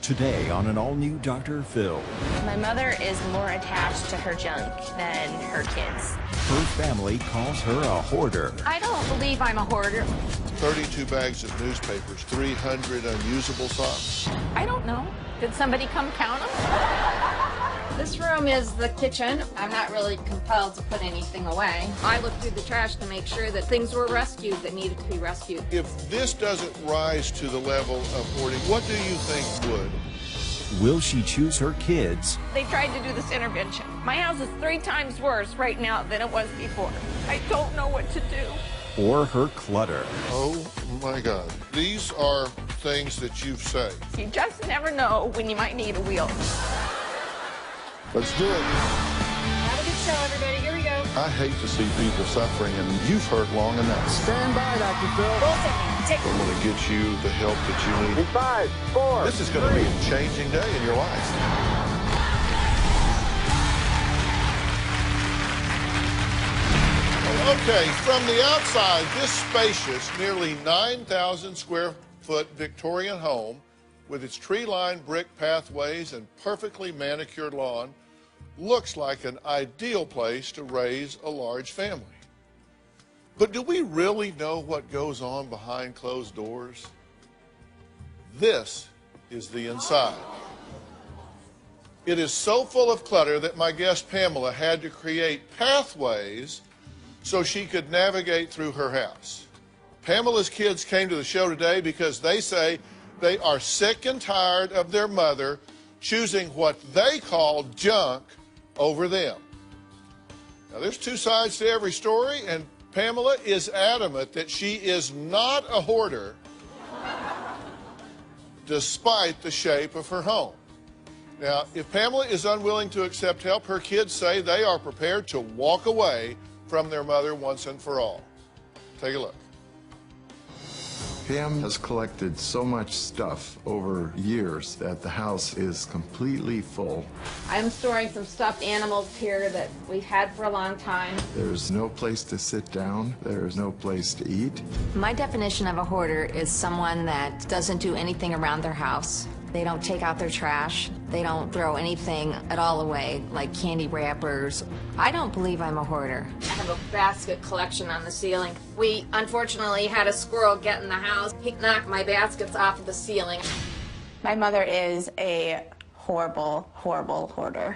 Today on an all-new Dr. Phil. My mother is more attached to her junk than her kids. Her family calls her a hoarder. I don't believe I'm a hoarder. 32 bags of newspapers, 300 unusable socks. I don't know. Did somebody come count them? This room is the kitchen. I'm not really compelled to put anything away. I looked through the trash to make sure that things were rescued that needed to be rescued. If this doesn't rise to the level of hoarding, what do you think would? Will she choose her kids? They tried to do this intervention. My house is 3 times worse right now than it was before. I don't know what to do. Or her clutter? Oh my God. These are things that you've saved. You just never know when you might need a wheel. Let's do it. Have a good show, everybody. Here we go. I hate to see people suffering, and you've hurt long enough. Stand by, Dr. Phil. I'm going to get you the help that you need. In 5, 4, This is going to be a changing day in your life. Okay, from the outside, this spacious, nearly 9,000 square foot Victorian home with its tree-lined brick pathways and perfectly manicured lawn looks like an ideal place to raise a large family. But do we really know what goes on behind closed doors? This is the inside. It is so full of clutter that my guest Pamela had to create pathways so she could navigate through her house. Pamela's kids came to the show today because they say they are sick and tired of their mother choosing what they call junk over them. Now, there's 2 sides to every story, and Pamela is adamant that she is not a hoarder despite the shape of her home. Now, if Pamela is unwilling to accept help, her kids say they are prepared to walk away from their mother once and for all. Take a look. Pam has collected so much stuff over years that the house is completely full. I'm storing some stuffed animals here that we've had for a long time. There's no place to sit down. There's no place to eat. My definition of a hoarder is someone that doesn't do anything around their house. They don't take out their trash. They don't throw anything at all away, like candy wrappers. I don't believe I'm a hoarder. I have a basket collection on the ceiling. We unfortunately had a squirrel get in the house. He knocked my baskets off of the ceiling. My mother is a horrible, horrible hoarder.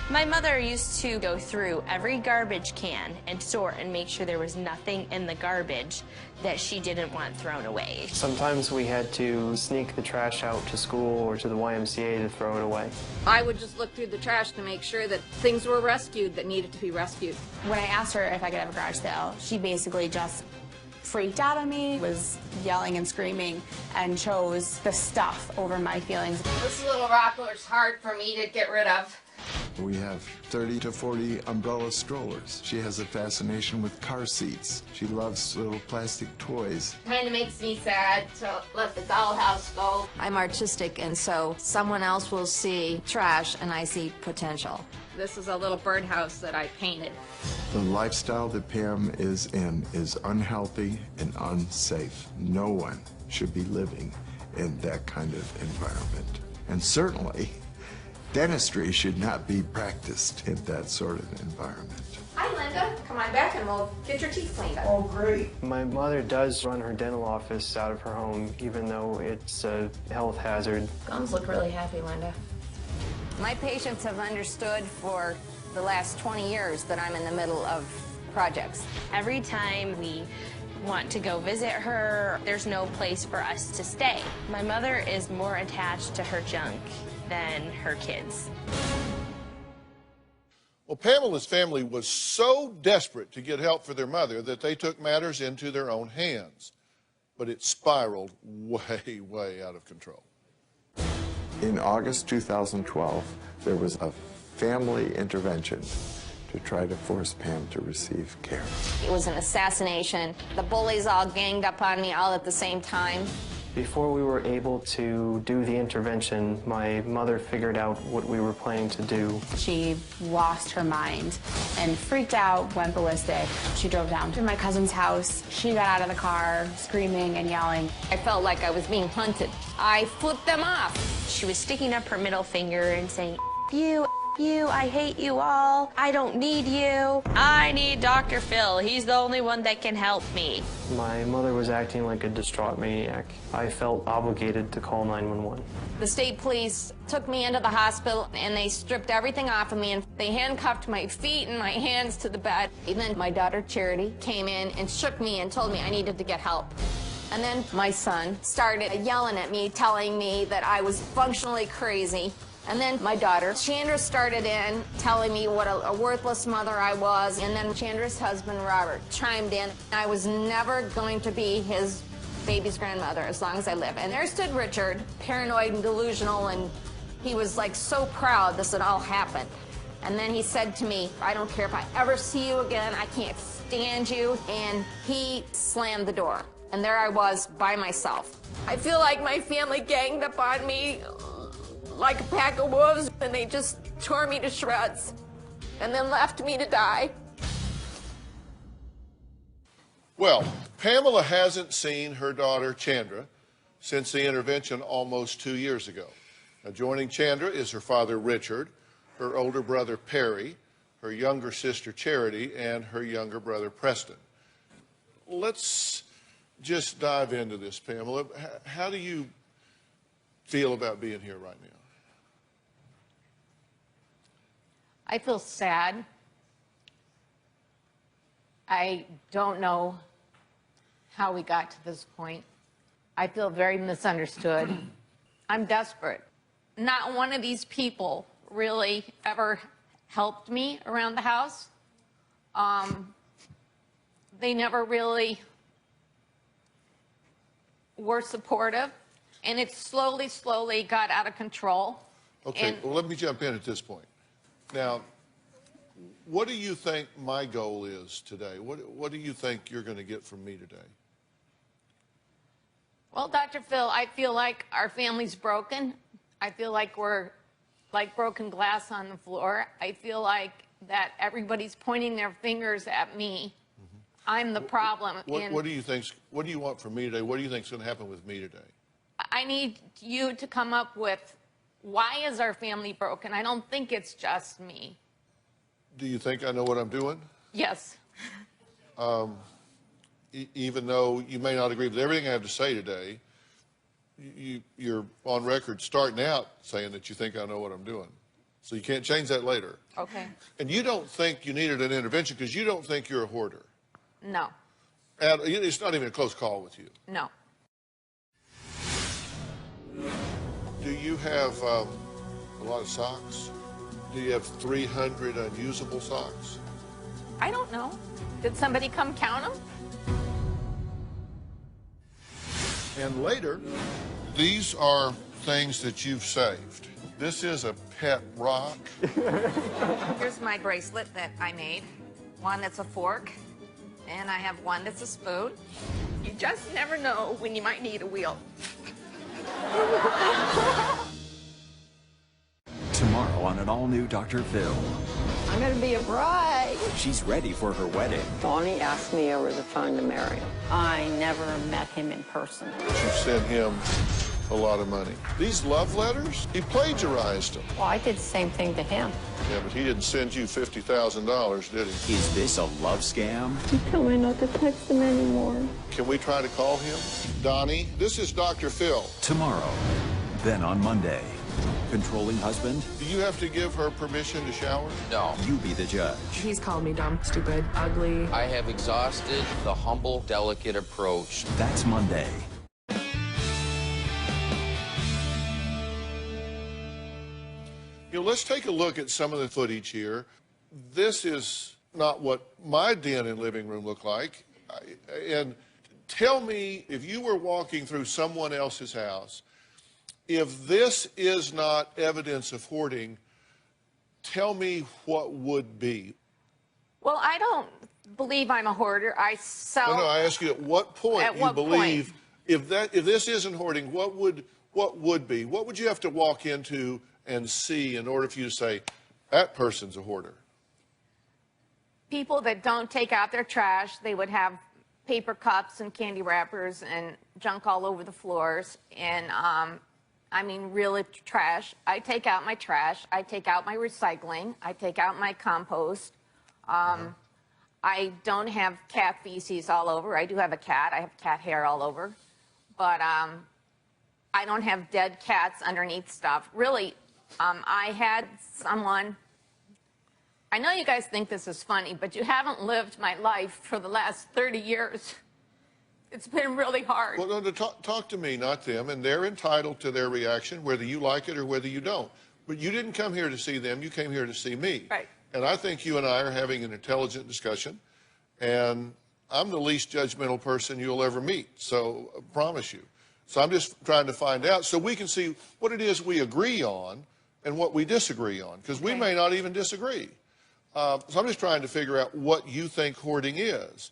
My mother used to go through every garbage can and sort and make sure there was nothing in the garbage that she didn't want thrown away. Sometimes we had to sneak the trash out to school or to the YMCA to throw it away. I would just look through the trash to make sure that things were rescued that needed to be rescued. When I asked her if I could have a garage sale, she basically just freaked out on me, was yelling and screaming, and chose the stuff over my feelings. This little rocker is hard for me to get rid of. We have 30 to 40 umbrella strollers. She has a fascination with car seats. She loves little plastic toys. Kind of makes me sad to let the dollhouse go. I'm artistic, and so someone else will see trash, and I see potential. This is a little birdhouse that I painted. The lifestyle that Pam is in is unhealthy and unsafe. No one should be living in that kind of environment. And certainly, dentistry should not be practiced in that sort of environment. Hi, Linda. Come on back and we'll get your teeth cleaned up. Oh, great. My mother does run her dental office out of her home, even though it's a health hazard. Gums look really happy, Linda. My patients have understood for the last 20 years that I'm in the middle of projects. Every time we want to go visit her, there's no place for us to stay. My mother is more attached to her junk than her kids. Well, Pamela's family was so desperate to get help for their mother that they took matters into their own hands. But it spiraled way, way out of control. In August 2012, there was a family intervention to try to force Pam to receive care. It was an assassination. The bullies all ganged up on me all at the same time. Before we were able to do the intervention, my mother figured out what we were planning to do. She lost her mind and freaked out, went ballistic. She drove down to my cousin's house. She got out of the car screaming and yelling. I felt like I was being hunted. I flipped them off. She was sticking up her middle finger and saying, you, I hate you all. I don't need you. I need Dr. Phil. He's the only one that can help me. My mother was acting like a distraught maniac. I felt obligated to call 911. The state police took me into the hospital and they stripped everything off of me and they handcuffed my feet and my hands to the bed. And then my daughter Charity came in and shook me and told me I needed to get help. And then my son started yelling at me, telling me that I was functionally crazy. And then my daughter, Chandra, started in, telling me what a worthless mother I was. And then Chandra's husband, Robert, chimed in. I was never going to be his baby's grandmother as long as I live. And there stood Richard, paranoid and delusional, and he was like so proud this had all happened. And then he said to me, I don't care if I ever see you again, I can't stand you. And he slammed the door. And there I was by myself. I feel like my family ganged up on me like a pack of wolves, and they just tore me to shreds and then left me to die. Well, Pamela hasn't seen her daughter Chandra since the intervention almost 2 years ago. Now, joining Chandra is her father Richard, her older brother Perry, her younger sister Charity, and her younger brother Preston. Let's just dive into this, Pamela. How do you feel about being here right now? I feel sad. I don't know how we got to this point. I feel very misunderstood. I'm desperate. Not one of these people really ever helped me around the house. They never really were supportive, and it slowly got out of control. Okay, well, let me jump in at this point. Now, what do you think my goal is today? What do you think you're going to get from me today? Well, Dr. Phil, I feel like our family's broken. I feel like we're like broken glass on the floor. I feel like that everybody's pointing their fingers at me. Mm-hmm. I'm the problem. What do you think? What do you want from me today? What do you think is going to happen with me today? I need you to come up with, why is our family broken? I don't think it's just me. Do you think I know what I'm doing? Yes. Even though you may not agree with everything I have to say today, you're on record starting out saying that you think I know what I'm doing. So you can't change that later. Okay. And you don't think you needed an intervention because you don't think you're a hoarder. No. And it's not even a close call with you. No. Do you have a lot of socks? Do you have 300 unusable socks? I don't know. Did somebody come count them? And later, these are things that you've saved. This is a pet rock. Here's my bracelet that I made. One that's a fork, and I have one that's a spoon. You just never know when you might need a wheel. Tomorrow on an all-new Dr. Phil. I'm going to be a bride. She's ready for her wedding. Bonnie asked me over the phone to marry him. I never met him in person. You sent him a lot of money. These love letters, he plagiarized them. Well, I did the same thing to him. Yeah, but he didn't send you $50,000, did he? Is this a love scam? He told me not to text him anymore. Can we try to call him? Donnie, this is Dr. Phil. Tomorrow, then on Monday. Controlling husband? Do you have to give her permission to shower? No. You be the judge. He's called me dumb, stupid, ugly. I have exhausted the humble, delicate approach. That's Monday. You know, let's take a look at some of the footage here. This is not what my den and living room look like. And tell me, if you were walking through someone else's house, if this is not evidence of hoarding, tell me what would be. Well, I don't believe I'm a hoarder. I sell. No, I ask you at what point you believe If this isn't hoarding, what would be? What would you have to walk into and see in order for you to say, that person's a hoarder? People that don't take out their trash, they would have paper cups and candy wrappers and junk all over the floors. And I mean, really trash. I take out my trash. I take out my recycling. I take out my compost. I don't have cat feces all over. I do have a cat. I have cat hair all over. But I don't have dead cats underneath stuff. Really, I had someone, I know you guys think this is funny, but you haven't lived my life for the last 30 years. It's been really hard. Well, no, talk to me, not them, and they're entitled to their reaction, whether you like it or whether you don't. But you didn't come here to see them, you came here to see me. Right. And I think you and I are having an intelligent discussion, and I'm the least judgmental person you'll ever meet, so I promise you. So I'm just trying to find out so we can see what it is we agree on and what we disagree on, because we may not even disagree. So I'm just trying to figure out what you think hoarding is.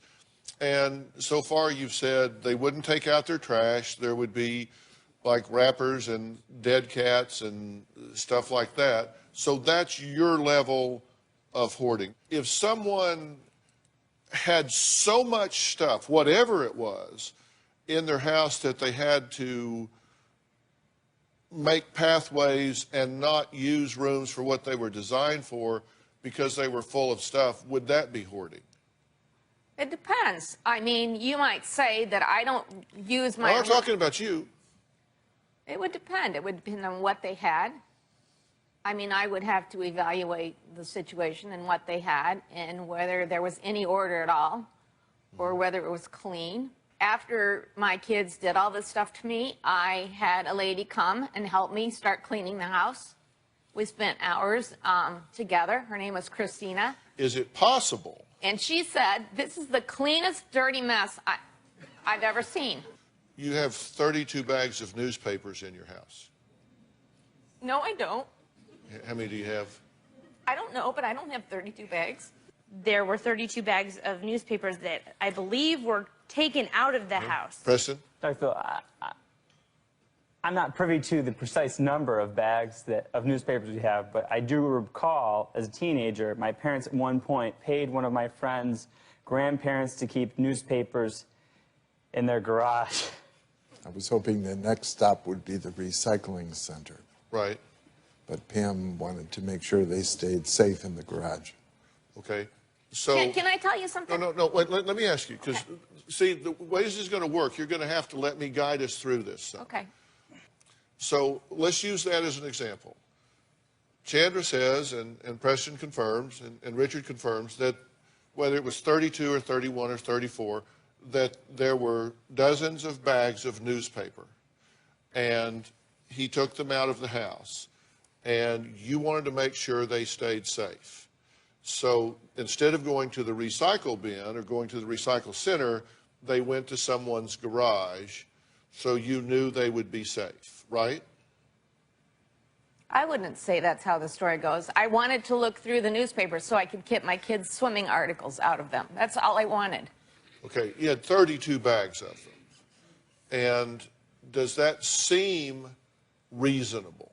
And so far you've said they wouldn't take out their trash, there would be like wrappers and dead cats and stuff like that. So that's your level of hoarding. If someone had so much stuff, whatever it was, in their house that they had to make pathways and not use rooms for what they were designed for because they were full of stuff, would that be hoarding? It depends. I mean, you might say that I don't use my... I'm not talking about you. It would depend. It would depend on what they had. I mean, I would have to evaluate the situation and what they had and whether there was any order at all or whether it was clean. After my kids did all this stuff to me, I had a lady come and help me start cleaning the house. We spent hours together. Her name was Christina. Is it possible? And she said, this is the cleanest, dirty mess I've ever seen. You have 32 bags of newspapers in your house. No, I don't. How many do you have? I don't know, but I don't have 32 bags. There were 32 bags of newspapers that I believe were taken out of the house. Preston? Dr. Phil, I'm not privy to the precise number of bags of newspapers we have, but I do recall, as a teenager, my parents at one point paid one of my friend's grandparents to keep newspapers in their garage. I was hoping the next stop would be the recycling center. Right. But Pam wanted to make sure they stayed safe in the garage. Okay. So Can I tell you something? No, wait, let me ask you, because, see, the way this is going to work, you're going to have to let me guide us through this. Okay. So let's use that as an example. Chandra says, and Preston confirms, and Richard confirms, that whether it was 32 or 31 or 34, that there were dozens of bags of newspaper. And he took them out of the house. And you wanted to make sure they stayed safe. So instead of going to the recycle bin or going to the recycle center, they went to someone's garage so you knew they would be safe, right? I wouldn't say that's how the story goes. I wanted to look through the newspapers so I could get my kids' swimming articles out of them. That's all I wanted. Okay, you had 32 bags of them. And does that seem reasonable?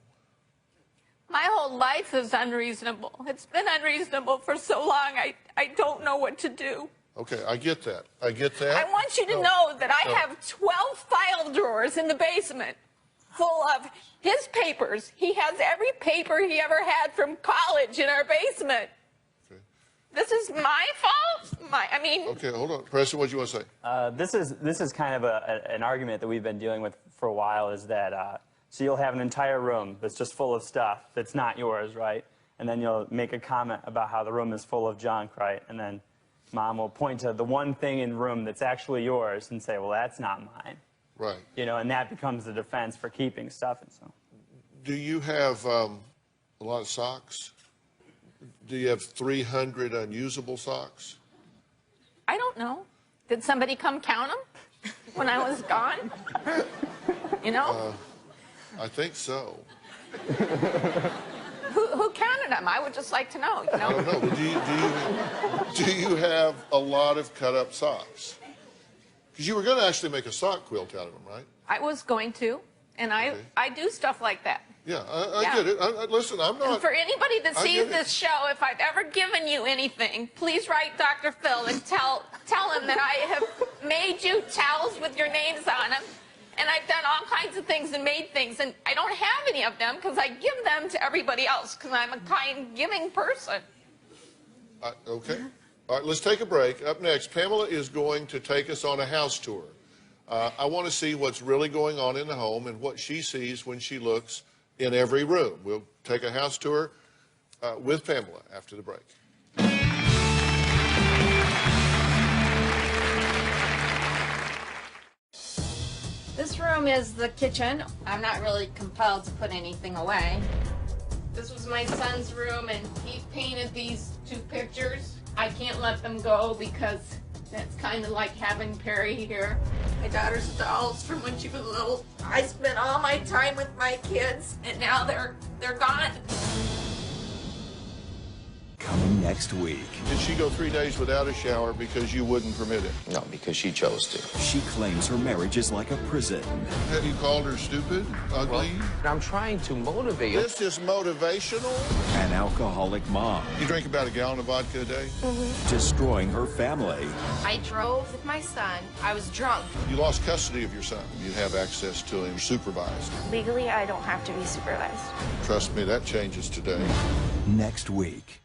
My whole life is unreasonable. It's been unreasonable for so long, I don't know what to do. Okay, I get that. I get that. I want you to know that I have 12 file drawers in the basement full of his papers. He has every paper he ever had from college in our basement. Okay. This is my fault? I mean... Okay, hold on. Preston, what do you want to say? This is kind of an argument that we've been dealing with for a while, is that so you'll have an entire room that's just full of stuff that's not yours, right? And then you'll make a comment about how the room is full of junk, right? And then Mom will point to the one thing in the room that's actually yours and say, well, that's not mine. Right. You know, and that becomes the defense for keeping stuff. And so. Do you have a lot of socks? Do you have 300 unusable socks? I don't know. Did somebody come count them when I was gone? You know? I think so. Who counted them? I would just like to know. You know? I don't know. Do you have a lot of cut-up socks? Because you were going to actually make a sock quilt out of them, right? I was going to, and I do stuff like that. Yeah, I get it. Listen, I'm not... And for anybody that sees this show, if I've ever given you anything, please write Dr. Phil and tell him that I have made you towels with your names on them. And I've done all kinds of things and made things, and I don't have any of them because I give them to everybody else because I'm a kind, giving person. Okay. All right, let's take a break. Up next, Pamela is going to take us on a house tour. I want to see what's really going on in the home and what she sees when she looks in every room. We'll take a house tour with Pamela after the break. This room is the kitchen. I'm not really compelled to put anything away. This was my son's room, and he painted these 2 pictures. I can't let them go because that's kind of like having Perry here. My daughter's dolls from when she was little. I spent all my time with my kids, and now they're gone. Coming next week. Did she go 3 days without a shower because you wouldn't permit it? No, because she chose to. She claims her marriage is like a prison. Have you called her stupid, ugly? Well, I'm trying to motivate you. This is motivational? An alcoholic mom. You drink about a gallon of vodka a day? Destroying her family. I drove with my son. I was drunk. You lost custody of your son. You have access to him supervised. Legally, I don't have to be supervised. Trust me, that changes today. Next week.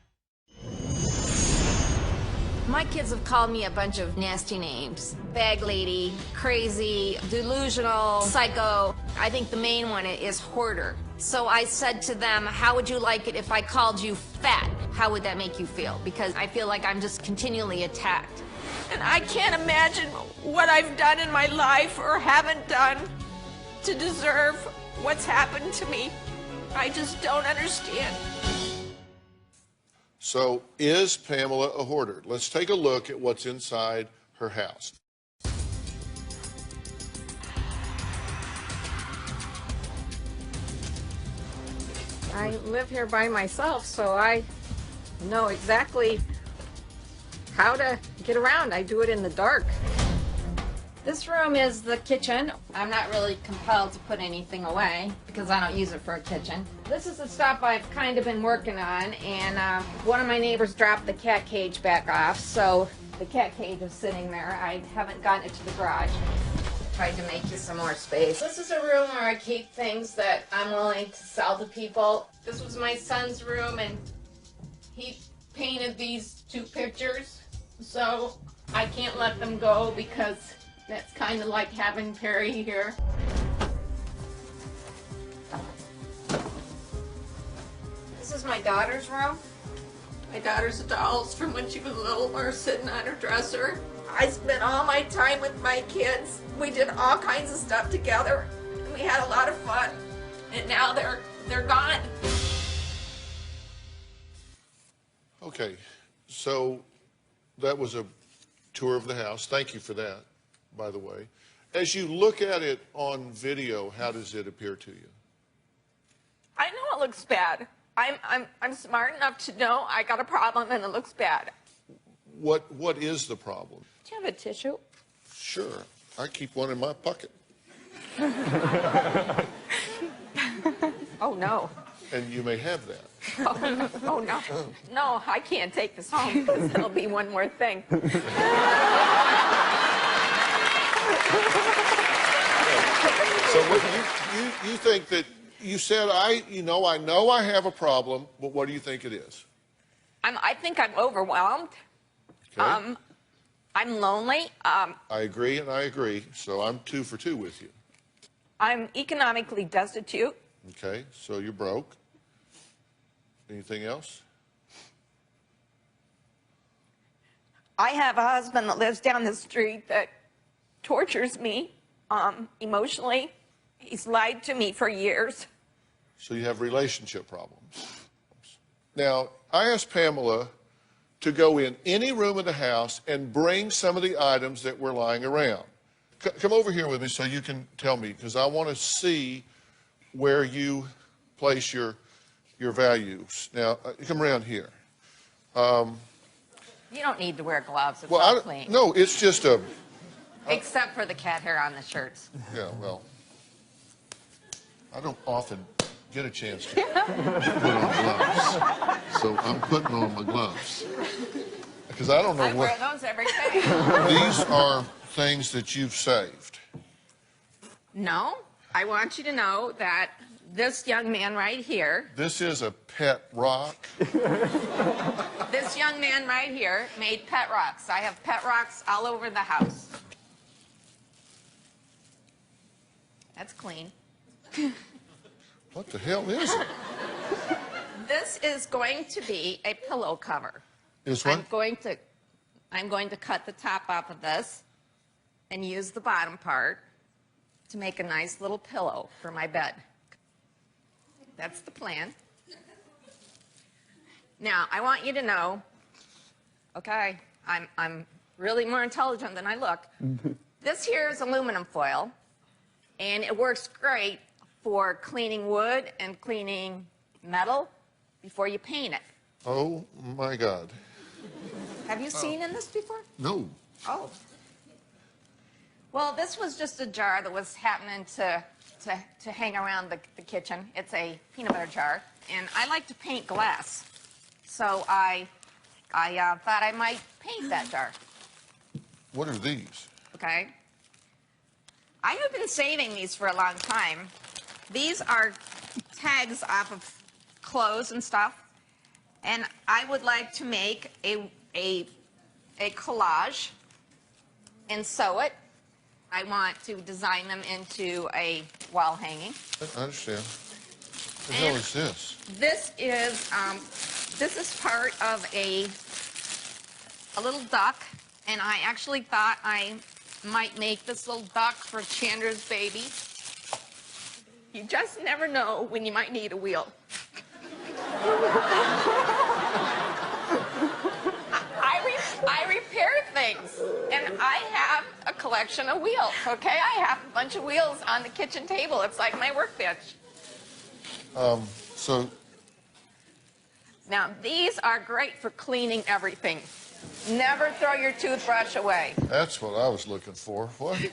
My kids have called me a bunch of nasty names. Bag lady, crazy, delusional, psycho. I think the main one is hoarder. So I said to them, how would you like it if I called you fat? How would that make you feel? Because I feel like I'm just continually attacked. And I can't imagine what I've done in my life or haven't done to deserve what's happened to me. I just don't understand. So, is Pamela a hoarder? Let's take a look at what's inside her house. I live here by myself, so I know exactly how to get around. I do it in the dark. This room is the kitchen. I'm not really compelled to put anything away because I don't use it for a kitchen. This is the stuff I've kind of been working on, and one of my neighbors dropped the cat cage back off, so the cat cage is sitting there. I haven't gotten it to the garage. Tried to make you some more space. This is a room where I keep things that I'm willing to sell to people. This was my son's room, and he painted these 2 pictures, so I can't let them go because that's kind of like having Perry here. This is my daughter's room. My daughter's dolls from when she was little are sitting on her dresser. I spent all my time with my kids. We did all kinds of stuff together, and we had a lot of fun. And now they're gone. Okay, so that was a tour of the house. Thank you for that, by the way. As you look at it on video, how does it appear to you? I know it looks bad. I'm smart enough to know I got a problem and it looks bad. What is the problem? Do you have a tissue? Sure. I keep one in my pocket. Oh, no. And you may have that. Oh, no. No, I can't take this home because it'll be one more thing. So what you think that you said I know I have a problem, but what do you think it is? I think I'm overwhelmed. Okay. I'm lonely. I agree and I agree. So I'm 2 for 2 with you. I'm economically destitute. Okay, so you're broke. Anything else? I have a husband that lives down the street that tortures me emotionally. He's lied to me for years. So you have relationship problems. Now, I asked Pamela to go in any room of the house and bring some of the items that were lying around. Come over here with me so you can tell me, because I want to see where you place your values. Now, come around here. You don't need to wear gloves. It's Well, all clean. no, it's just a Except for the cat hair on the shirts. Yeah, well, I don't often get a chance to put on gloves. So I'm putting on my gloves. Because I don't know I what... wear those every day. These are things that you've saved. No, I want you to know that this young man right here... This is a pet rock. This young man right here made pet rocks. I have pet rocks all over the house. That's clean. What the hell is it? This is going to be a pillow cover. Is what? I'm going to cut the top off of this and use the bottom part to make a nice little pillow for my bed. That's the plan. Now, I want you to know, okay, I'm really more intelligent than I look. This here is aluminum foil, and it works great for cleaning wood and cleaning metal before you paint it. Oh, my God. Have you seen in this before? No. Oh. Well, this was just a jar that was happening to hang around the kitchen. It's a peanut butter jar, and I like to paint glass. So I thought I might paint that jar. What are these? Okay. I have been saving these for a long time. These are tags off of clothes and stuff, and I would like to make a collage and sew it. I want to design them into a wall hanging. I understand. What the hell is this? This is part of a little duck, and I actually thought I might make this little duck for Chandra's baby. You just never know when you might need a wheel. I repair things, and I have a collection of wheels, okay? I have a bunch of wheels on the kitchen table. It's like my workbench. So... Now, these are great for cleaning everything. Never throw your toothbrush away. That's what I was looking for. What?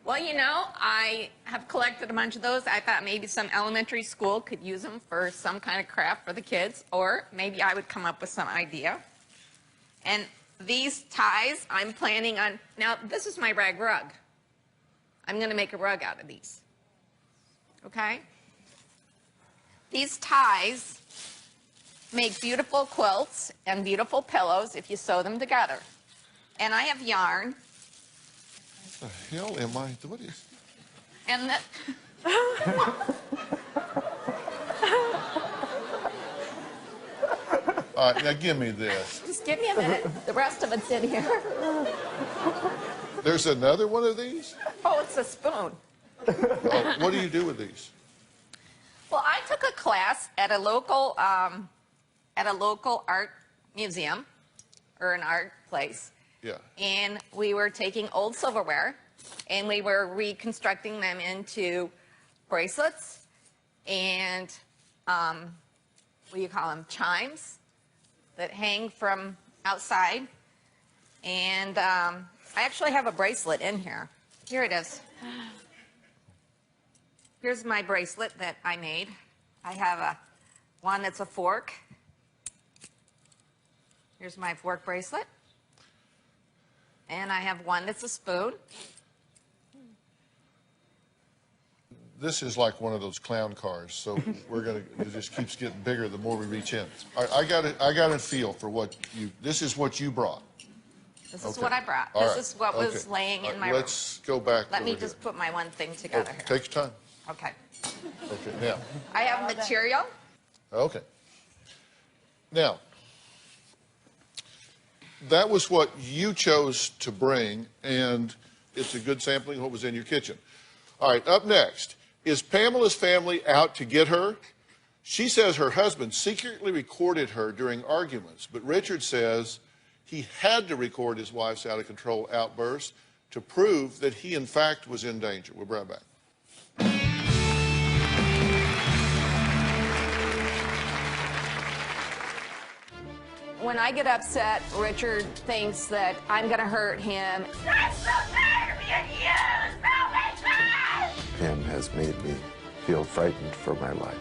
Well, you know, I have collected a bunch of those. I thought maybe some elementary school could use them for some kind of craft for the kids, or maybe I would come up with some idea. And these ties, I'm planning on... Now, this is my rag rug. I'm going to make a rug out of these. Okay? These ties make beautiful quilts and beautiful pillows if you sew them together. And I have yarn. What the hell am I... What is... And the... All right, now give me this. Just give me a minute. The rest of it's in here. There's another one of these? Oh, it's a spoon. Oh, what do you do with these? Well, I took a class at a local art museum or an art place. Yeah. And we were taking old silverware and we were reconstructing them into bracelets and what do you call them? Chimes that hang from outside. And I actually have a bracelet in here. Here it is. Here's my bracelet that I made. I have one that's a fork. Here's my fork bracelet. And I have one that's a spoon. This is like one of those clown cars, so we're gonna. It just keeps getting bigger the more we reach in. I got a feel for what you. This is what you brought. This is what I brought. All this right. is what was laying in my room. Let's go back. Let me over just here. put my one thing together here. Take your time. Okay. Okay, now. I have material. Okay. Now, that was what you chose to bring, and it's a good sampling of what was in your kitchen. All right, up next. Is Pamela's family out to get her? She says her husband secretly recorded her during arguments, but Richard says he had to record his wife's out-of-control outbursts to prove that he, in fact, was in danger. We'll be right back. When I get upset, Richard thinks that I'm going to hurt him. I'm so tired of being used! Help me, God! Pam has made me feel frightened for my life.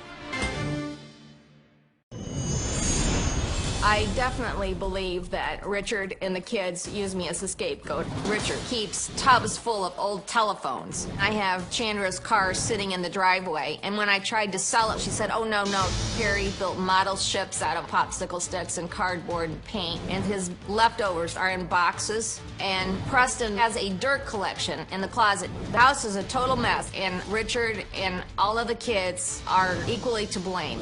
I definitely believe that Richard and the kids use me as a scapegoat. Richard keeps tubs full of old telephones. I have Chandra's car sitting in the driveway, and when I tried to sell it, she said, oh, no, no. Harry built model ships out of popsicle sticks and cardboard and paint, and his leftovers are in boxes. And Preston has a dirt collection in the closet. The house is a total mess, and Richard and all of the kids are equally to blame.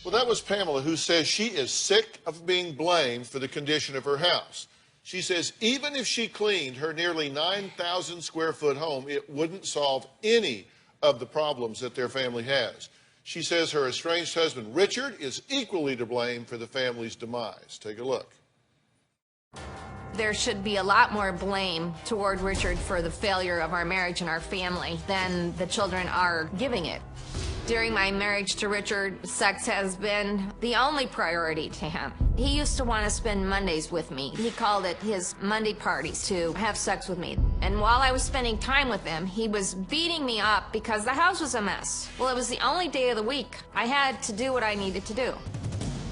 Well, that was Pamela, who says she is sick of being blamed for the condition of her house. She says even if she cleaned her nearly 9,000 square foot home, it wouldn't solve any of the problems that their family has. She says her estranged husband, Richard, is equally to blame for the family's demise. Take a look. There should be a lot more blame toward Richard for the failure of our marriage and our family than the children are giving it. During my marriage to Richard, sex has been the only priority to him. He used to want to spend Mondays with me. He called it his Monday parties to have sex with me. And while I was spending time with him, he was beating me up because the house was a mess. Well, it was the only day of the week I had to do what I needed to do.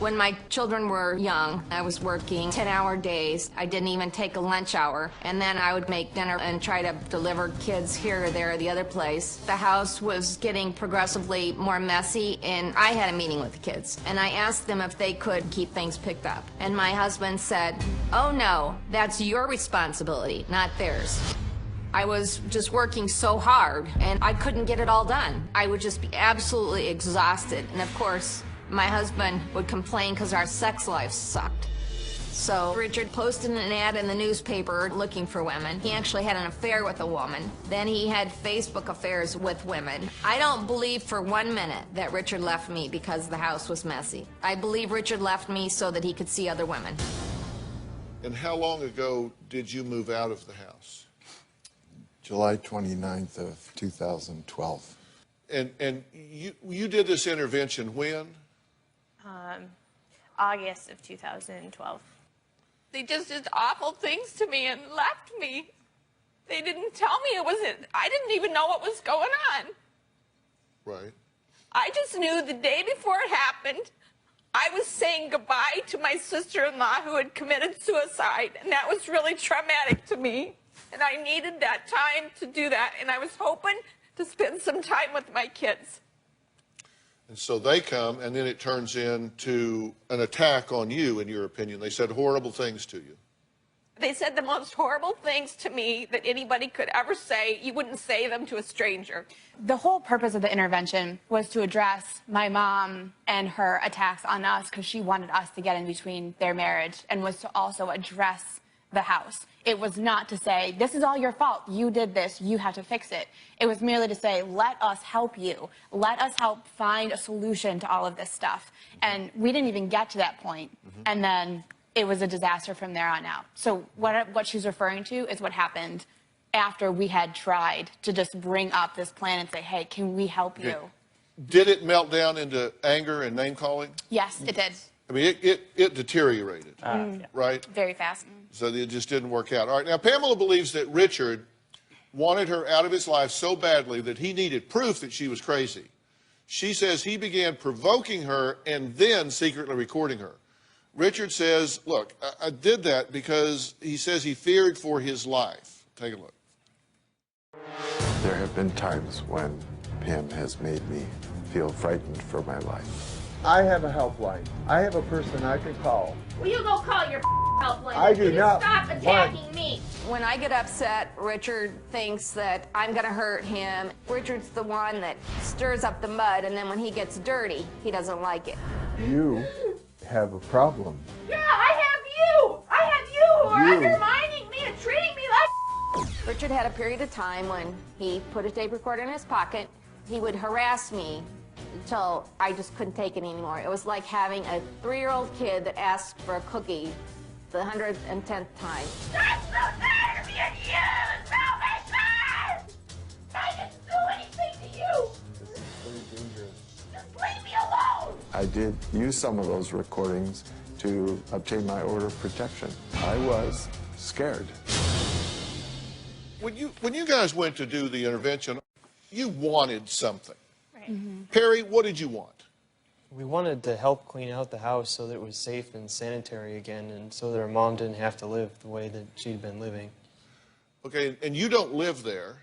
When my children were young, I was working 10-hour days. I didn't even take a lunch hour. And then I would make dinner and try to deliver kids here or there or the other place. The house was getting progressively more messy, and I had a meeting with the kids. And I asked them if they could keep things picked up. And my husband said, oh no, that's your responsibility, not theirs. I was just working so hard, and I couldn't get it all done. I would just be absolutely exhausted. And of course, my husband would complain because our sex life sucked. So Richard posted an ad in the newspaper looking for women. He actually had an affair with a woman. Then he had Facebook affairs with women. I don't believe for 1 minute that Richard left me because the house was messy. I believe Richard left me so that he could see other women. And how long ago did you move out of the house? July 29th of 2012. And you did this intervention when? August of 2012. They just did awful things to me and left me. They didn't tell me I didn't even know what was going on. Right. I just knew the day before it happened, I was saying goodbye to my sister-in-law who had committed suicide, and that was really traumatic to me. And I needed that time to do that, and I was hoping to spend some time with my kids. And so they come, and then it turns into an attack on you, in your opinion. They said horrible things to you. They said the most horrible things to me that anybody could ever say. You wouldn't say them to a stranger. The whole purpose of the intervention was to address my mom and her attacks on us because she wanted us to get in between their marriage, and was to also address the house. It was not to say, this is all your fault. You did this. You have to fix it. It was merely to say, let us help you. Let us help find a solution to all of this stuff. And we didn't even get to that point. And then it was a disaster from there on out. So what she's referring to is what happened after we had tried to just bring up this plan and say, hey, can we help you? Did it melt down into anger and name-calling? Yes, it did. I mean, it deteriorated, right? Very fast. So it just didn't work out. All right, now Pamela believes that Richard wanted her out of his life so badly that he needed proof that she was crazy. She says he began provoking her and then secretly recording her. Richard says, look, I did that because he says he feared for his life. Take a look. There have been times when Pam has made me feel frightened for my life. I have a helpline. I have a person I can call. Will you go call your helpline? I do not stop attacking me. When I get upset, Richard thinks that I'm going to hurt him. Richard's the one that stirs up the mud, and then when he gets dirty, he doesn't like it. You have a problem. Yeah, I have you! I have you who are undermining me and treating me like Richard had a period of time when he put a tape recorder in his pocket. He would harass me until I just couldn't take it anymore. It was like having a 3-year-old kid that asked for a cookie the 110th time. I'm so tired of being used! Help me, God! I didn't do anything to you! This is very dangerous. Just leave me alone! I I did use some of those recordings to obtain my order of protection. I was scared. When you guys went to do the intervention, you wanted something. Right. Mm-hmm. Perry, what did you want? We wanted to help clean out the house so that it was safe and sanitary again, and so that our mom didn't have to live the way that she'd been living. Okay, and you don't live there.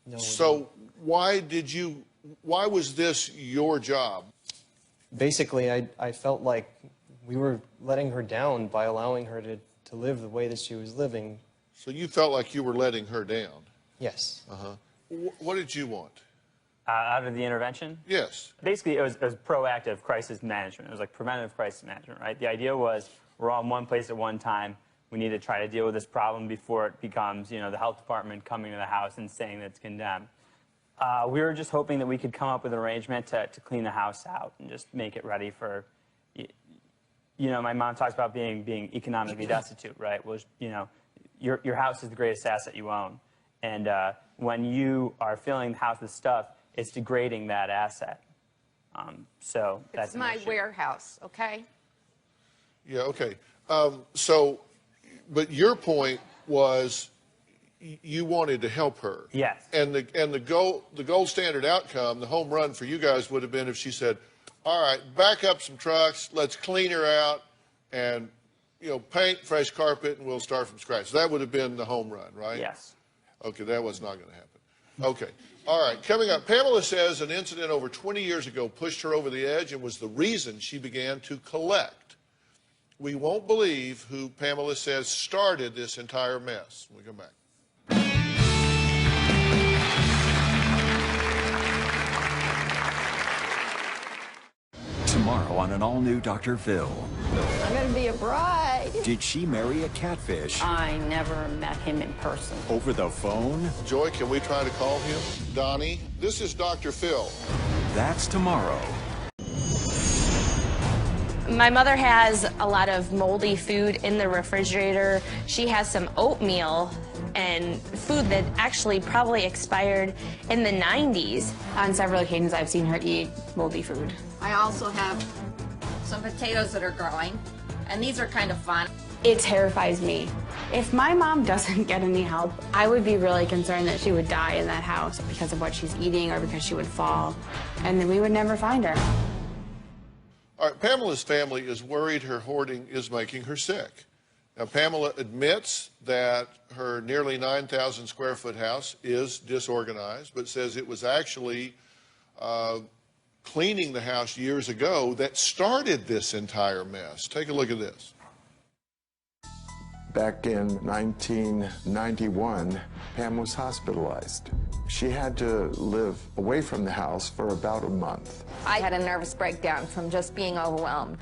No, so why was this your job? basically, I felt like we were letting her down by allowing her to live the way that she was living. So you felt like you were letting her down? Yes. What did you want? Out of the intervention? Yes. Basically, it was proactive crisis management. It was like preventive crisis management, right? The idea was we're all in one place at one time. We need to try to deal with this problem before it becomes, you know, the health department coming to the house and saying that it's condemned. We were just hoping that we could come up with an arrangement to clean the house out and just make it ready for, you know, my mom talks about being economically destitute, right? Well, you know, your house is the greatest asset you own. And when you are filling the house with stuff, it's degrading that asset. So that's It's my warehouse, okay? Yeah, okay. But your point was you wanted to help her. Yes. And the gold standard outcome, the home run for you guys would have been if she said, all right, back up some trucks, let's clean her out, and, you know, paint, fresh carpet, and we'll start from scratch. That would have been the home run, right? Yes. Okay, that was not going to happen. Okay. All right, coming up, Pamela says an incident over 20 years ago pushed her over the edge and was the reason she began to collect. We won't believe who Pamela says started this entire mess when we come back. Tomorrow on an all-new Dr. Phil. I'm going to be a bride. Did she marry a catfish? I never met him in person. Over the phone? Joy, can we try to call him? Donnie, this is Dr. Phil. That's tomorrow. My mother has a lot of moldy food in the refrigerator. She has some oatmeal and food that actually probably expired in the 90s. On several occasions, I've seen her eat moldy food. I also have some potatoes that are growing, and these are kind of fun. It terrifies me. If my mom doesn't get any help, I would be really concerned that she would die in that house because of what she's eating or because she would fall, and then we would never find her. All right, Pamela's family is worried her hoarding is making her sick. Now, Pamela admits that her nearly 9,000 square foot house is disorganized, but says it was actually cleaning the house years ago that started this entire mess. Take a look at this. Back in 1991, Pam was hospitalized. She had to live away from the house for about a month. I had a nervous breakdown from just being overwhelmed.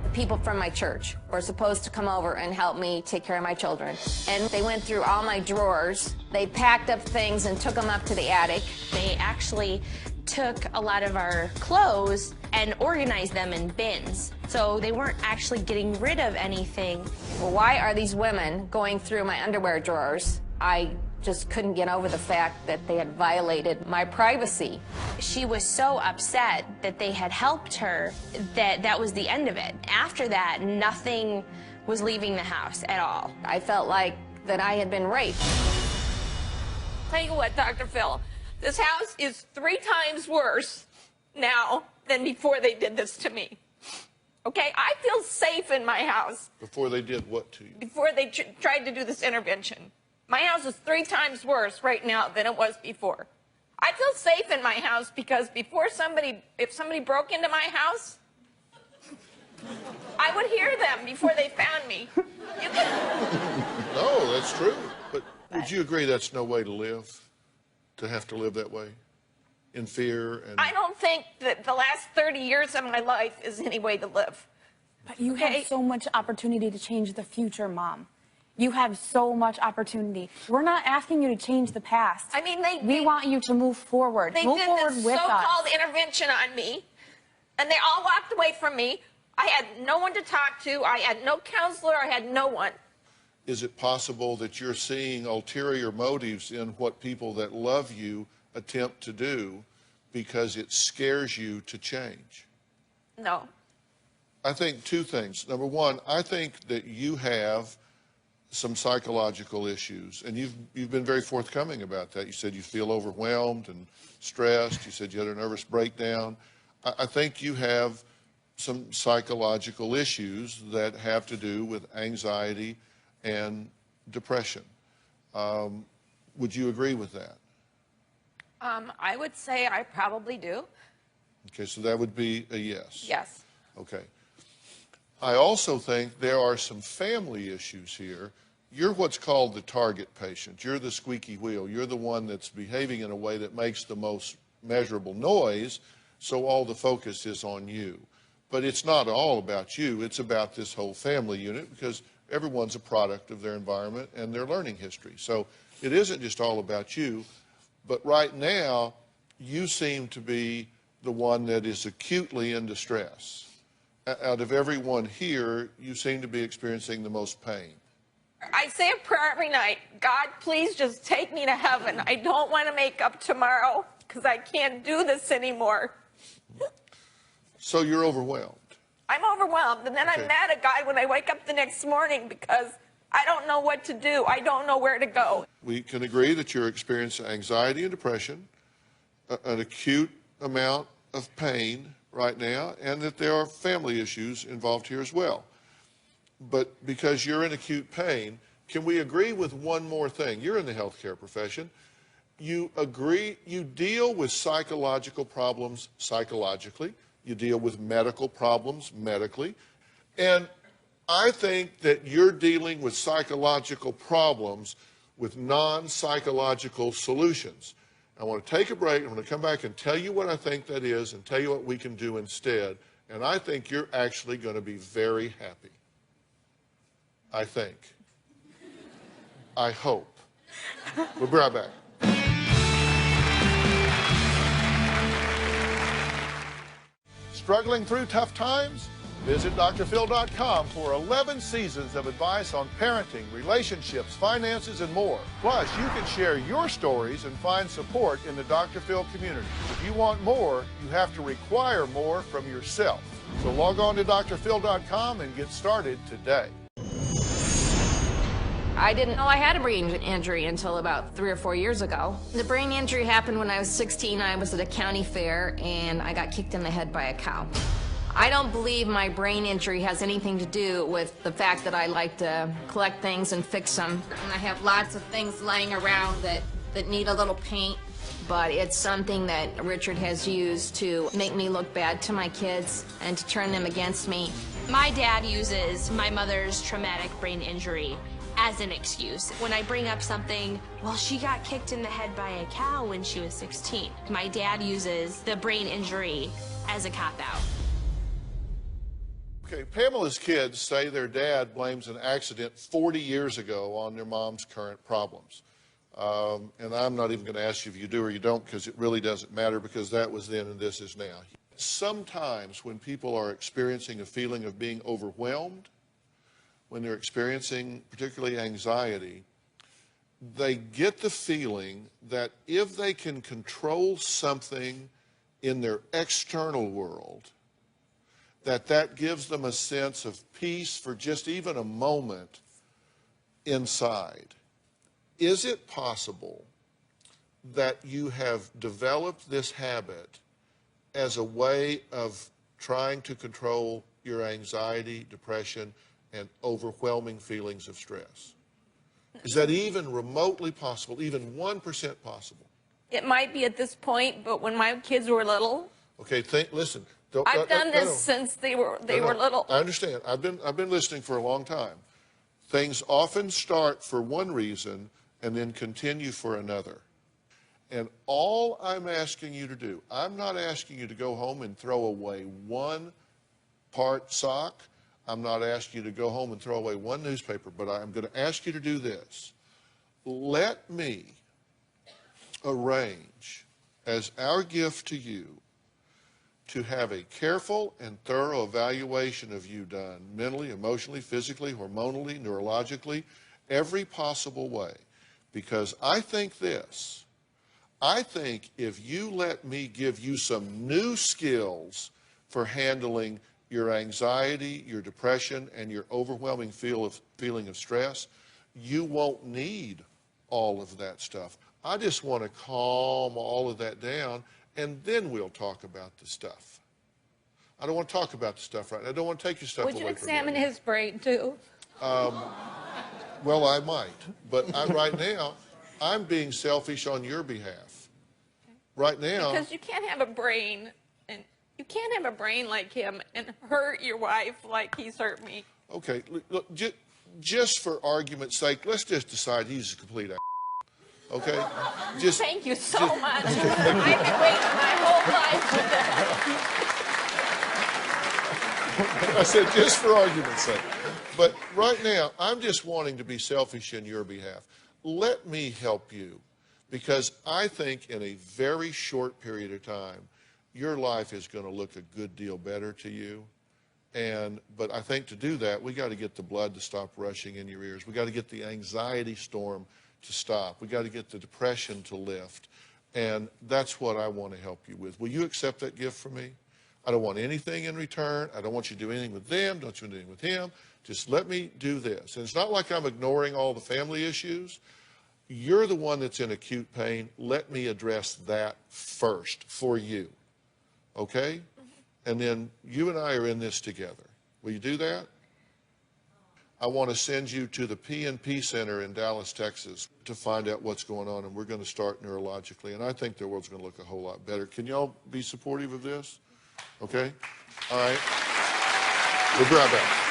The people from my church were supposed to come over and help me take care of my children. And they went through all my drawers. They packed up things and took them up to the attic. They actually took a lot of our clothes and organized them in bins. So they weren't actually getting rid of anything. Well, why are these women going through my underwear drawers? I just couldn't get over the fact that they had violated my privacy. She was so upset that they had helped her that that was the end of it. After that, nothing was leaving the house at all. I felt like that I had been raped. Tell you what, Dr. Phil, this house is 3 times worse now than before they did this to me. Okay, I feel safe in my house. Before they did what to you? Before they tried to do this intervention. My house is 3 times worse right now than it was before. I feel safe in my house because before if somebody broke into my house, I would hear them before they found me. No, that's true. But would you agree that's no way to live? To have to live that way? In fear and... I don't think that the last 30 years of my life is any way to live. But you have so much opportunity to change the future, Mom. You have so much opportunity. We're not asking you to change the past. I mean, we want you to move forward. Move forward this with us. so-called intervention on me, and they all walked away from me. I had no one to talk to. I had no counselor. I had no one. Is it possible that you're seeing ulterior motives in what people that love you attempt to do because it scares you to change? No. I think two things. Number one, I think that you have some psychological issues, and you've been very forthcoming about that. You said you feel overwhelmed and stressed. You said you had a nervous breakdown. I think you have some psychological issues that have to do with anxiety and depression. Would you agree with that? I would say I probably do. Okay, so that would be a yes. Yes. Okay. I also think there are some family issues here. You're what's called the target patient. You're the squeaky wheel. You're the one that's behaving in a way that makes the most measurable noise, so all the focus is on you. But it's not all about you. It's about this whole family unit, because everyone's a product of their environment and their learning history. So it isn't just all about you. But right now, you seem to be the one that is acutely in distress. Out of everyone here, you seem to be experiencing the most pain. I say a prayer every night. God, please just take me to heaven. I don't want to make up tomorrow because I can't do this anymore. So you're overwhelmed. I'm overwhelmed, and then Okay. I'm mad at God when I wake up the next morning because I don't know what to do. I don't know where to go. We can agree that you're experiencing anxiety and depression, an acute amount of pain right now, and that there are family issues involved here as well. But because you're in acute pain, can we agree with one more thing? You're in the healthcare profession. You deal with psychological problems psychologically. You deal with medical problems medically. And I think that you're dealing with psychological problems with non-psychological solutions. I want to take a break. I'm going to come back and tell you what I think that is and tell you what we can do instead. And I think you're actually going to be very happy. I think. I hope. We'll be right back. Struggling through tough times? Visit drphil.com for 11 seasons of advice on parenting, relationships, finances, and more. Plus, you can share your stories and find support in the Dr. Phil community. If you want more, you have to require more from yourself. So log on to drphil.com and get started today. I didn't know I had a brain injury until about 3 or 4 years ago. The brain injury happened when I was 16. I was at a county fair and I got kicked in the head by a cow. I don't believe my brain injury has anything to do with the fact that I like to collect things and fix them. And I have lots of things lying around that need a little paint. But it's something that Richard has used to make me look bad to my kids and to turn them against me. My dad uses my mother's traumatic brain injury as an excuse. When I bring up something, well, she got kicked in the head by a cow when she was 16. My dad uses the brain injury as a cop-out. Okay, Pamela's kids say their dad blames an accident 40 years ago on their mom's current problems. And I'm not even going to ask you if you do or you don't, because it really doesn't matter, because that was then and this is now. Sometimes when people are experiencing a feeling of being overwhelmed, when they're experiencing particularly anxiety, they get the feeling that if they can control something in their external world, that gives them a sense of peace for just even a moment inside. Is it possible that you have developed this habit as a way of trying to control your anxiety, depression, and overwhelming feelings of stress? Is that even remotely possible, even 1% possible? It might be at this point, but when my kids were little, Okay, listen. I've done this since they were little. I understand. I've been listening for a long time. Things often start for one reason and then continue for another. And all I'm asking you to do, I'm not asking you to go home and throw away one part sock. I'm not asking you to go home and throw away one newspaper, but I'm going to ask you to do this. Let me arrange as our gift to you to have a careful and thorough evaluation of you done mentally, emotionally, physically, hormonally, neurologically, every possible way. Because I think this, I think if you let me give you some new skills for handling your anxiety, your depression, and your overwhelming feeling of stress, you won't need all of that stuff. I just want to calm all of that down, and then we'll talk about the stuff. I don't want to talk about the stuff right now. I don't want to take your stuff away from you. Would you examine his brain, too? Well, I might. But right now, I'm being selfish on your behalf. Right now. Because you can't have a brain, and you can't have a brain like him and hurt your wife like he's hurt me. Okay, look, just for argument's sake, let's just decide he's a complete okay? Thank you so much. I've been waiting my whole life for that. I said just for argument's sake. But right now, I'm just wanting to be selfish in your behalf. Let me help you, because I think in a very short period of time, your life is going to look a good deal better to you. But I think to do that, we got to get the blood to stop rushing in your ears. We got to get the anxiety storm to stop. We got to get the depression to lift. And that's what I want to help you with. Will you accept that gift from me? I don't want anything in return. I don't want you to do anything with them. Don't you do anything with him. Just let me do this. And it's not like I'm ignoring all the family issues. You're the one that's in acute pain. Let me address that first for you. Okay? And then you and I are in this together. Will you do that? I want to send you to the P&P Center in Dallas, Texas to find out what's going on, and we're going to start neurologically. And I think the world's going to look a whole lot better. Can y'all be supportive of this? Okay? All right. We'll be right back.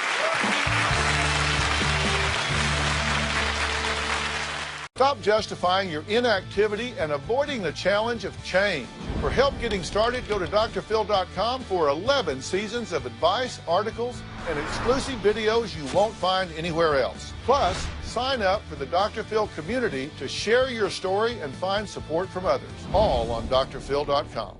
Stop justifying your inactivity and avoiding the challenge of change. For help getting started, go to drphil.com for 11 seasons of advice, articles, and exclusive videos you won't find anywhere else. Plus, sign up for the Dr. Phil community to share your story and find support from others, all on drphil.com.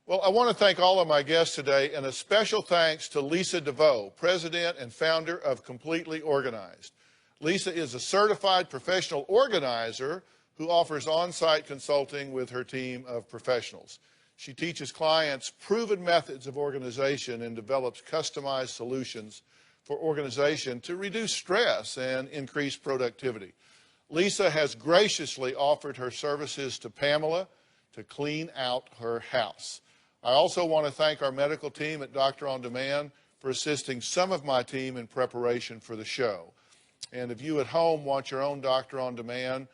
Well, I want to thank all of my guests today, and a special thanks to Lisa DeVoe, president and founder of Completely Organized. Lisa is a certified professional organizer who offers on-site consulting with her team of professionals. She teaches clients proven methods of organization and develops customized solutions for organization to reduce stress and increase productivity. Lisa has graciously offered her services to Pamela to clean out her house. I also want to thank our medical team at Doctor On Demand for assisting some of my team in preparation for the show. And if you at home want your own Doctor On Demand,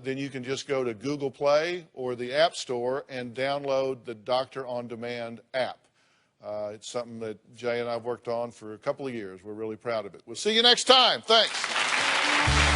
then you can just go to Google Play or the App Store and download the Doctor On Demand app. It's something that Jay and I have worked on for a couple of years. We're really proud of it. We'll see you next time. Thanks.